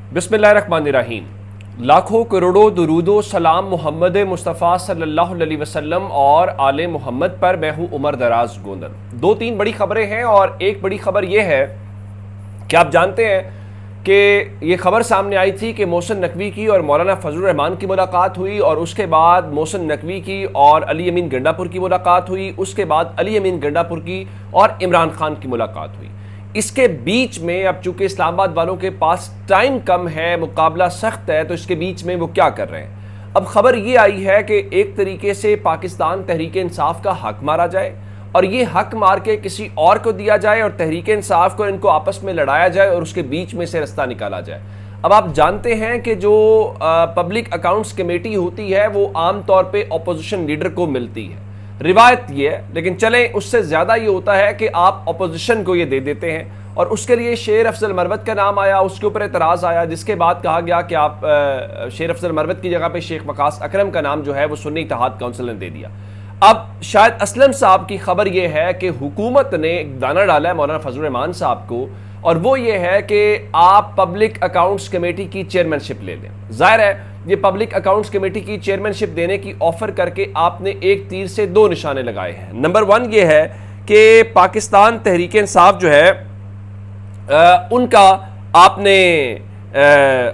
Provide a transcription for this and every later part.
बिस्मिल्लाहिर्रहमानिर्रहीम। लाखों करोड़ों दुरूदो सलाम मोहम्मद मुस्तफ़ा सल्लल्लाहु अलैहि वसल्लम और आले मोहम्मद पर। मैं हूँ उमर दराज गोंदन। दो तीन बड़ी खबरें हैं और एक बड़ी खबर यह है कि आप जानते हैं कि ये खबर सामने आई थी कि मोहसिन नकवी की और मौलाना फजलुर रहमान की मुलाकात हुई और उसके बाद मोहसिन नकवी की और अली अमीन गंडापुर की मुलाकात हुई, उसके बाद अली अमीन गंडापुर की और इमरान खान की मुलाकात हुई। इसके बीच में अब चूंकि इस्लामाबाद वालों के पास टाइम कम है, मुकाबला सख्त है, तो इसके बीच में वो क्या कर रहे हैं। अब खबर ये आई है कि एक तरीके से पाकिस्तान तहरीक इंसाफ का हक मारा जाए और ये हक मार के किसी और को दिया जाए और तहरीक इंसाफ को इनको आपस में लड़ाया जाए और उसके बीच में से रास्ता निकाला जाए। अब आप जानते हैं कि जो पब्लिक अकाउंट्स कमेटी होती है वो आम तौर पे अपोजिशन लीडर को मिलती है, रिवायत ये है, लेकिन चले उससे ज़्यादा ये होता है कि आप अपोजिशन को ये दे देते हैं और उसके लिए शेर अफजल मरवत का नाम आया, उसके ऊपर एतराज़ आया, जिसके बाद कहा गया कि आप शेर अफजल मरवत की जगह पे शेख वकास अकरम का नाम जो है वो सुन्नी इत्तेहाद काउंसिल ने दे दिया। अब शायद असलम साहब की खबर यह है कि हुकूमत ने एक दाना डाला है मौलाना फजलुर रहमान साहब को, और वो ये है कि आप पब्लिक अकाउंट्स कमेटी की चेयरमैनशिप ले लें। जाहिर है ये पब्लिक अकाउंट्स कमेटी की चेयरमैनशिप देने की ऑफर करके आपने एक तीर से दो निशाने लगाए हैं। नंबर वन ये है कि पाकिस्तान तहरीक इंसाफ जो है उनका आपने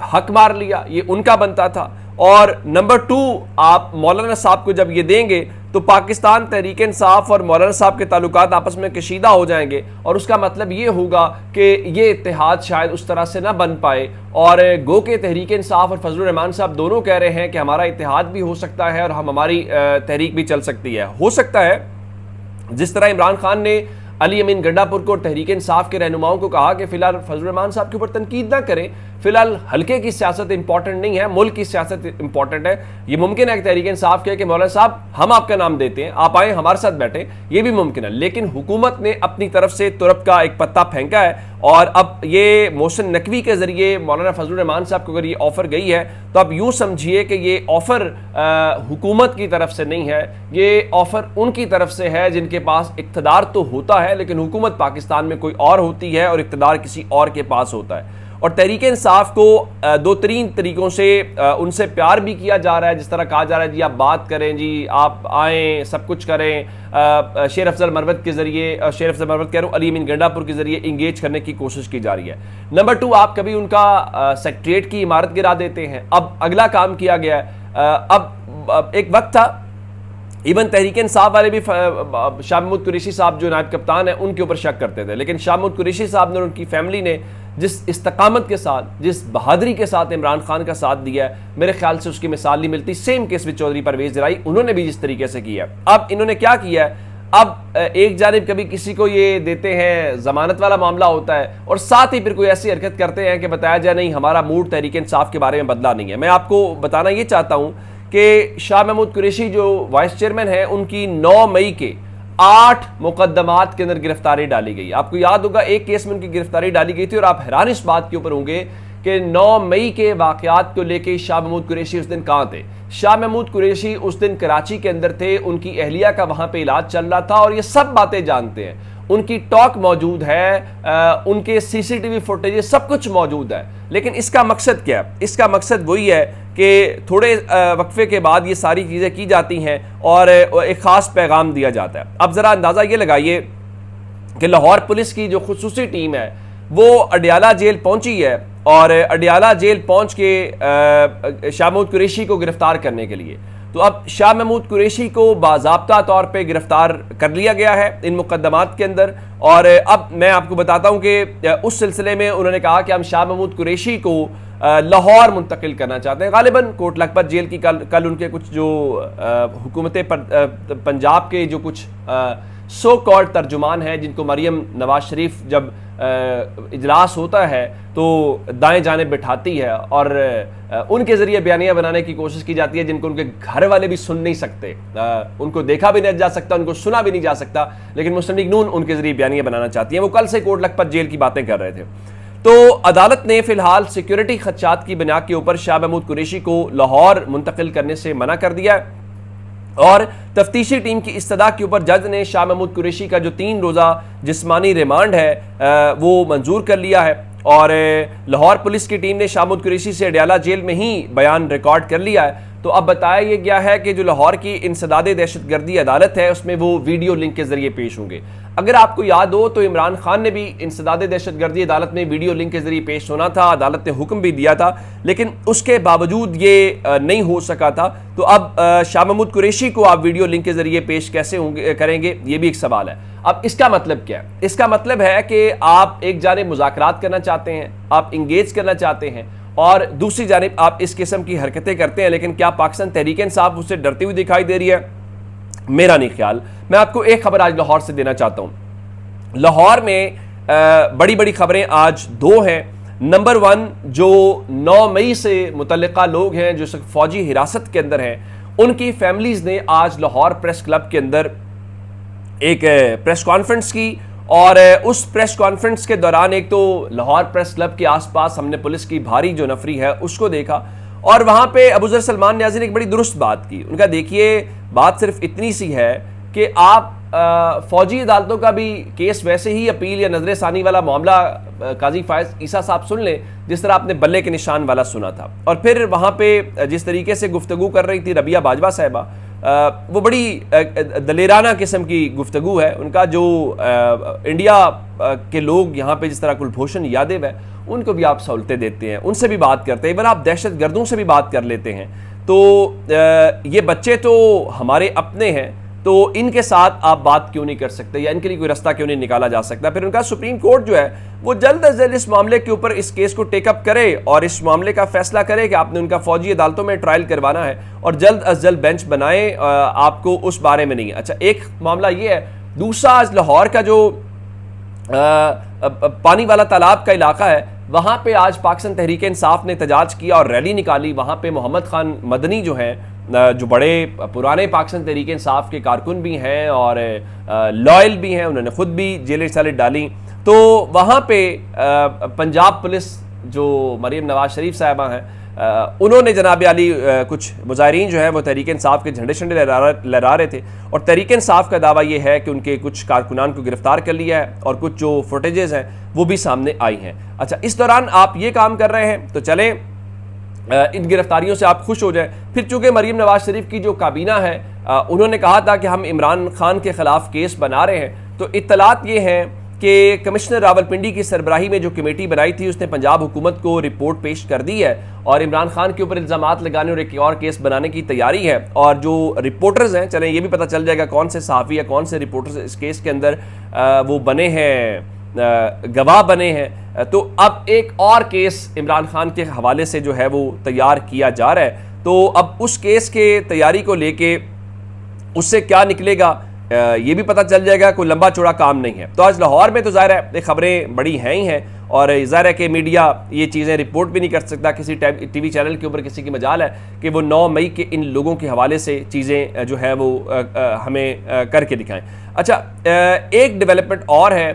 हक मार लिया, ये उनका बनता था। और नंबर टू, आप मौलाना साहब को जब ये देंगे तो पाकिस्तान तहरीक इंसाफ और मौलाना साहब के ताल्लुकात आपस में कशीदा हो जाएंगे और उसका मतलब ये होगा कि ये इत्तेहाद शायद उस तरह से ना बन पाए। और गो के तहरीक इंसाफ और फजलुर रहमान साहब दोनों कह रहे हैं कि हमारा इत्तेहाद भी हो सकता है और हमारी तहरीक भी चल सकती है। हो सकता है जिस तरह इमरान खान ने अली अमीन गंडापुर को और तहरीक इंसाफ के रहनुमाओं को कहा कि फिलहाल फजलुर रहमान साहब के ऊपर तनकीद ना करें, फिलहाल हल्के की सियासत इंपॉर्टेंट नहीं है, मुल्क की सियासत इंपॉर्टेंट है। ये मुमकिन है कि तहरीक इंसाफ कहे कि मौलाना साहब हम आपका नाम देते हैं, आप आए हमारे साथ बैठे, ये भी मुमकिन है। लेकिन हुकूमत ने अपनी तरफ से तुरप का एक पत्ता फेंका है और अब ये मोहसिन नकवी के जरिए मौलाना फजलुर रहमान साहब को अगर ये ऑफर गई है तो अब यूं समझिए कि ये ऑफर हुकूमत की तरफ से नहीं है, ये ऑफर उनकी तरफ से है जिनके पास इख्तिदार तो होता है लेकिन हुकूमत पाकिस्तान में कोई और होती है और इख्तिदार किसी और के पास होता है। और तहरीक इंसाफ को दो तीन तरीकों से उनसे प्यार भी किया जा रहा है, जिस तरह कहा जा रहा है जी आप बात करें, जी आप आएँ, सब कुछ करें। शेर अफजल मरवत के जरिए, शेर अफजल मरवत कह रहा हूँ, अली अमीन गंडापुर के जरिए इंगेज करने की कोशिश की जा रही है। नंबर टू, आप कभी उनका सेक्रेटरीट की इमारत गिरा देते हैं। अब अगला काम किया गया है। अब एक वक्त था इवन तहरीक इंसाफ वाले भी शाह महमूद कुरैशी साहब जो नायब कप्तान है उनके ऊपर शक करते थे, लेकिन शाह महमूद कुरैशी साहब ने और उनकी फैमिली ने जिस इस्तकामत के साथ, जिस बहादुरी के साथ इमरान खान का साथ दिया है, मेरे ख्याल से उसकी मिसाल नहीं मिलती। Same case with Chaudhry Pervez Elahi, उन्होंने भी जिस तरीके से किया। अब इन्होंने क्या किया है, अब एक जानिब कभी किसी को ये देते हैं, जमानत वाला मामला होता है, और साथ ही फिर कोई ऐसी हरकत करते हैं कि बताया जाए नहीं हमारा मूड तहरीक इंसाफ के बारे में बदला नहीं है। मैं आपको बताना ये चाहता हूँ कि शाह महमूद कुरैशी जो वाइस चेयरमैन है उनकी 9 मई के 8 मुकदमात के अंदर गिरफ्तारी डाली गई। आपको याद होगा एक केस में उनकी गिरफ्तारी डाली गई थी और आप हैरान इस बात के ऊपर होंगे कि 9 मई के वाकयात को लेके शाह महमूद कुरैशी उस दिन कहाँ थे। शाह महमूद कुरैशी उस दिन कराची के अंदर थे, उनकी अहलिया का वहाँ पे इलाज चल रहा था और ये सब बातें जानते हैं। उनकी टॉक मौजूद है, उनके सीसीटीवी फुटेज सब कुछ मौजूद है। लेकिन इसका मकसद क्या है? इसका मकसद वही है कि थोड़े वक्फे के बाद ये सारी चीज़ें की जाती हैं और एक ख़ास पैगाम दिया जाता है। अब ज़रा अंदाज़ा ये लगाइए कि लाहौर पुलिस की जो खुसूसी टीम है वो अडियाला जेल पहुंची है और अडियाला जेल पहुंच के शाह महमूद कुरैशी को गिरफ्तार करने के लिए। तो अब शाह महमूद कुरैशी को बाज़ाब्ता तौर पे गिरफ्तार कर लिया गया है इन मुकदमात के अंदर। और अब मैं आपको बताता हूं कि उस सिलसिले में उन्होंने कहा कि हम शाह महमूद कुरैशी को लाहौर मुंतकिल करना चाहते हैं। गालिबन कोट लखपत जेल की कल उनके कुछ जो हुकूमत पंजाब के जो कुछ सो कॉल्ड तर्जुमान हैं, जिनको मरियम नवाज शरीफ जब इजलास होता है तो दाएं जाने बिठाती है और उनके ज़रिए बयानियाँ बनाने की कोशिश की जाती है जिनको उनके घर वाले भी सुन नहीं सकते, उनको देखा भी नहीं जा सकता, उनको सुना भी नहीं जा सकता, लेकिन मुस्लिम लीग नून उनके ज़रिए बयानियाँ बनाना चाहती है। वो कल से कोट लखपत जेल की बातें कर रहे थे। तो अदालत ने फिलहाल सिक्योरिटी खदशात की बिना के ऊपर शाह महमूद कुरैशी को लाहौर मुंतकिल करने से मना कर दिया और तफ्तीशी टीम की इस्तदा के ऊपर जज ने शाह महमूद कुरैशी का जो 3 रोज़ा जिस्मानी रिमांड है वो मंजूर कर लिया है। और लाहौर पुलिस की टीम ने शामुद कुरैशी से अडयाला जेल में ही बयान रिकॉर्ड कर लिया है। तो अब बताया ये गया है कि जो लाहौर की इंसदादे दहशतगर्दी अदालत है उसमें वो वीडियो लिंक के जरिए पेश होंगे। अगर आपको याद हो तो इमरान खान ने भी इंसदादे दहशतगर्दी अदालत में वीडियो लिंक के जरिए पेश होना था, अदालत ने हुक्म भी दिया था, लेकिन उसके बावजूद ये नहीं हो सका था। तो अब शाह महमूद कुरैशी को आप वीडियो लिंक के जरिए पेश कैसे होंगे करेंगे, ये भी एक सवाल है। अब इसका मतलब क्या है? इसका मतलब है कि आप एक जानिब मुज़ाकरात करना चाहते हैं, आप इंगेज करना चाहते हैं, और दूसरी जानिब आप इस किस्म की हरकतें करते हैं। लेकिन क्या पाकिस्तान तहरीक इंसाफ उससे डरती हुई दिखाई दे रही है? मेरा नहीं ख्याल। मैं आपको एक खबर आज लाहौर से देना चाहता हूं। लाहौर में बड़ी बड़ी खबरें आज दो हैं। नंबर 1, जो 9 मई से मुतल्लिका लोग हैं जो फौजी हिरासत के अंदर हैं, उनकी फैमिलीज ने आज लाहौर प्रेस क्लब के अंदर एक प्रेस कॉन्फ्रेंस की, और उस प्रेस कॉन्फ्रेंस के दौरान एक तो लाहौर प्रेस क्लब के आसपास हमने पुलिस की भारी जो नफरी है उसको देखा, और वहां पे अबू ज़र सलमान न्याज़ी ने एक बड़ी दुरुस्त बात की। उनका देखिए बात सिर्फ इतनी सी है कि आप फौजी अदालतों का भी केस वैसे ही अपील या नजर सानी वाला मामला काजी फायज ईसा साहब सुन लें जिस तरह आपने बल्ले के निशान वाला सुना था। और फिर वहां पे जिस तरीके से गुफ्तगू कर रही थी रबिया बाजवा साहिबा, वो बड़ी दलेराना किस्म की गुफ्तगू है उनका। जो इंडिया के लोग यहाँ पे जिस तरह कुलभूषण यादव है उनको भी आप सहूलतें देते हैं, उनसे भी बात करते हैं, इवन आप दहशत गर्दों से भी बात कर लेते हैं। तो ये बच्चे तो हमारे अपने हैं, तो इनके साथ आप बात क्यों नहीं कर सकते, या इनके लिए कोई रास्ता क्यों नहीं निकाला जा सकता? फिर उनका सुप्रीम कोर्ट जो है वो जल्द अज जल्द इस मामले के ऊपर इस केस को टेकअप करे और इस मामले का फैसला करे कि आपने उनका फौजी अदालतों में ट्रायल करवाना है, और जल्द अज जल्द बेंच बनाए। आपको उस बारे में नहीं है। अच्छा, एक मामला ये है। दूसरा, आज लाहौर का जो पानी वाला तालाब का इलाका है, वहां पे आज पाकिस्तान तहरीक इंसाफ ने एहतजाज किया और रैली निकाली। वहां पे मोहम्मद खान मदनी जो हैं, जो बड़े पुराने पाकिस्तान तहरीक इंसाफ के कारकुन भी हैं और लॉयल भी हैं, उन्होंने खुद भी जेल रिसालत डाली। तो वहाँ पे पंजाब पुलिस जो मरीम नवाज शरीफ साहिबा हैं, उन्होंने जनाब अली कुछ मुजाहिरीन जो है वो तहरीक इंसाफ के झंडे शंडे लहरा रहे थे, और तहरीक इंसाफ का दावा ये है कि उनके कुछ कारकुनान को गिरफ्तार कर लिया है और कुछ जो फुटेजेस हैं वो भी सामने आई हैं। अच्छा, इस दौरान आप ये काम कर रहे हैं तो चलें इन गिरफ्तारियों से आप खुश हो जाएं। फिर चूंकि मरीम नवाज शरीफ की जो काबीना है उन्होंने कहा था कि हम इमरान खान के खिलाफ केस बना रहे हैं, तो इत्तलात ये हैं कि कमिश्नर रावलपिंडी की सरबराही में जो कमेटी बनाई थी उसने पंजाब हुकूमत को रिपोर्ट पेश कर दी है, और इमरान खान के ऊपर इल्ज़ामात लगाने और एक और केस बनाने की तैयारी है। और जो रिपोर्टर्स हैं, चलें ये भी पता चल जाएगा कौन से सहाफ़ी या कौन से रिपोर्टर्स इस केस के अंदर वो बने हैं, गवाह बने हैं। तो अब एक और केस इमरान खान के हवाले से जो है वो तैयार किया जा रहा है। तो अब उस केस के तैयारी को लेके उससे क्या निकलेगा ये भी पता चल जाएगा, कोई लंबा चौड़ा काम नहीं है। तो आज लाहौर में तो ज़ाहिर है खबरें बड़ी हैं ही हैं, और ज़ाहिर है कि मीडिया ये चीज़ें रिपोर्ट भी नहीं कर सकता। किसी टीवी चैनल के ऊपर किसी की मजाल है कि वो 9 मई के इन लोगों के हवाले से चीज़ें जो है वो हमें करके दिखाएं। अच्छा, एक डेवलपमेंट और है,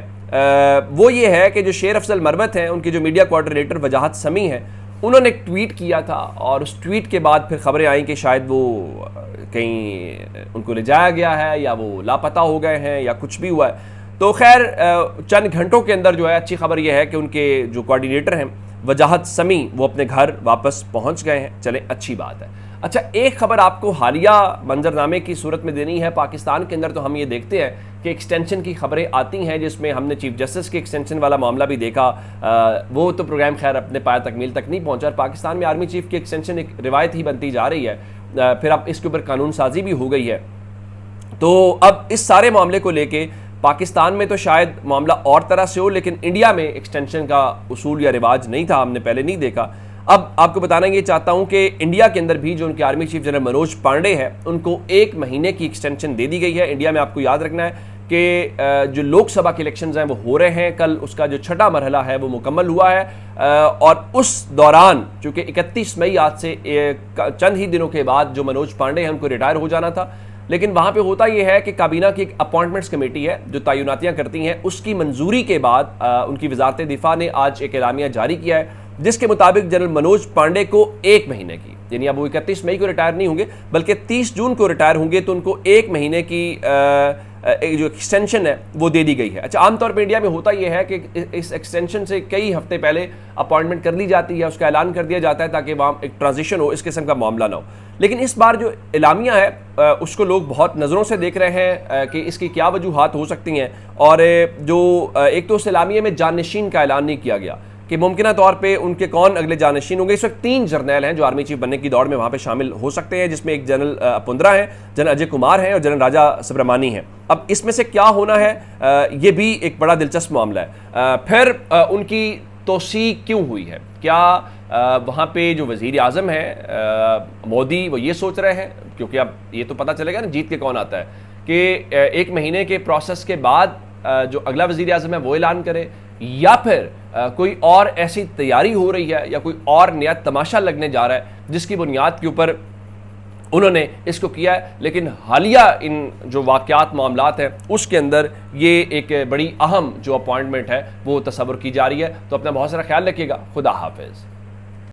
वो ये है कि जो शेर अफजल मरवत हैं, उनके जो मीडिया कोऑर्डिनेटर वजाहत समी है, उन्होंने एक ट्वीट किया था, और उस ट्वीट के बाद फिर खबरें आई कि शायद वो कहीं उनको ले जाया गया है या वो लापता हो गए हैं या कुछ भी हुआ है। तो खैर चंद घंटों के अंदर जो है अच्छी खबर यह है कि उनके जो कोऑर्डिनेटर हैं वजाहत समी वो अपने घर वापस पहुंच गए हैं। चलें, अच्छी बात है। अच्छा, एक खबर आपको हालिया मंजरनामे की सूरत में देनी है। पाकिस्तान के अंदर तो हम ये देखते हैं कि एक्सटेंशन की खबरें आती हैं, जिसमें हमने चीफ जस्टिस के एक्सटेंशन वाला मामला भी देखा। वो तो प्रोग्राम खैर अपने पाया तकमील तक नहीं पहुंचा। पाकिस्तान में आर्मी चीफ की एक्सटेंशन एक रिवायत ही बनती जा रही है, फिर अब इसके ऊपर कानून साजी भी हो गई है। तो अब इस सारे मामले को लेके पाकिस्तान में तो शायद मामला और तरह से हो, लेकिन इंडिया में एक्सटेंशन का उसूल या रिवाज नहीं था, हमने पहले नहीं देखा। अब आपको बताना ये चाहता हूं कि इंडिया के अंदर भी जो उनके army chief general Manoj Pandey हैं, उनको 1 महीने की एक्सटेंशन दे दी गई है। इंडिया में आपको याद रखना है कि जो लोकसभा के इलेक्शंस हैं वो हो रहे हैं, कल उसका जो 6वां मरहला है वो मुकम्मल हुआ है, और उस दौरान चूँकि 31 मई आज से चंद ही दिनों के बाद जो मनोज पांडे हैं उनको रिटायर हो जाना था। लेकिन वहाँ पे होता यह है कि काबीना की एक अपॉइंटमेंट्स कमेटी है जो तयनातियाँ करती हैं, उसकी मंजूरी के बाद उनकी वजारत दिफा ने आज एक एलामिया जारी किया है, जिसके मुताबिक जनरल मनोज पांडे को 1 महीने की, यानी अब वो 31 मई को रिटायर नहीं होंगे बल्कि 30 जून को रिटायर होंगे, तो उनको 1 महीने की एक जो एक्सटेंशन है वो दे दी गई है। अच्छा, आमतौर पर इंडिया में होता यह है कि इस एक्सटेंशन से कई हफ्ते पहले अपॉइंटमेंट कर ली जाती है, उसका ऐलान कर दिया जाता है ताकि वहाँ एक ट्रांजिशन हो, इस किस्म का मामला ना हो। लेकिन इस बार जो एलामिया है उसको लोग बहुत नज़रों से देख रहे हैं कि इसकी क्या वजूहात हो सकती हैं। और जो एक तो उस एलामिया में जाननशीन का ऐलान नहीं किया गया कि मुमकिन तौर पे उनके कौन अगले जानशीन होंगे। इस वक्त 3 जर्नैल हैं जो आर्मी चीफ बनने की दौड़ में वहाँ पे शामिल हो सकते हैं, जिसमें एक जनरल पुंद्रा है, जनरल अजय कुमार हैं और जनरल राजा सुब्रमणी हैं। अब इसमें से क्या होना है ये भी एक बड़ा दिलचस्प मामला है। फिर उनकी तौसीक क्यों हुई है? क्या वहाँ पे जो वज़ीर आज़म है मोदी वो ये सोच रहे हैं, क्योंकि अब ये तो पता चलेगा ना जीत के कौन आता है, कि 1 महीने के प्रोसेस के बाद जो अगला वज़ीर आज़म है वो ऐलान करे, या फिर कोई और ऐसी तैयारी हो रही है या कोई और नया तमाशा लगने जा रहा है जिसकी बुनियाद के ऊपर उन्होंने इसको किया है। लेकिन हालिया इन जो वाक़यात मामलात हैं उसके अंदर ये एक बड़ी अहम जो अपॉइंटमेंट है वो तस्वुर की जा रही है। तो अपना बहुत सारा ख्याल रखिएगा। खुदा हाफिज़।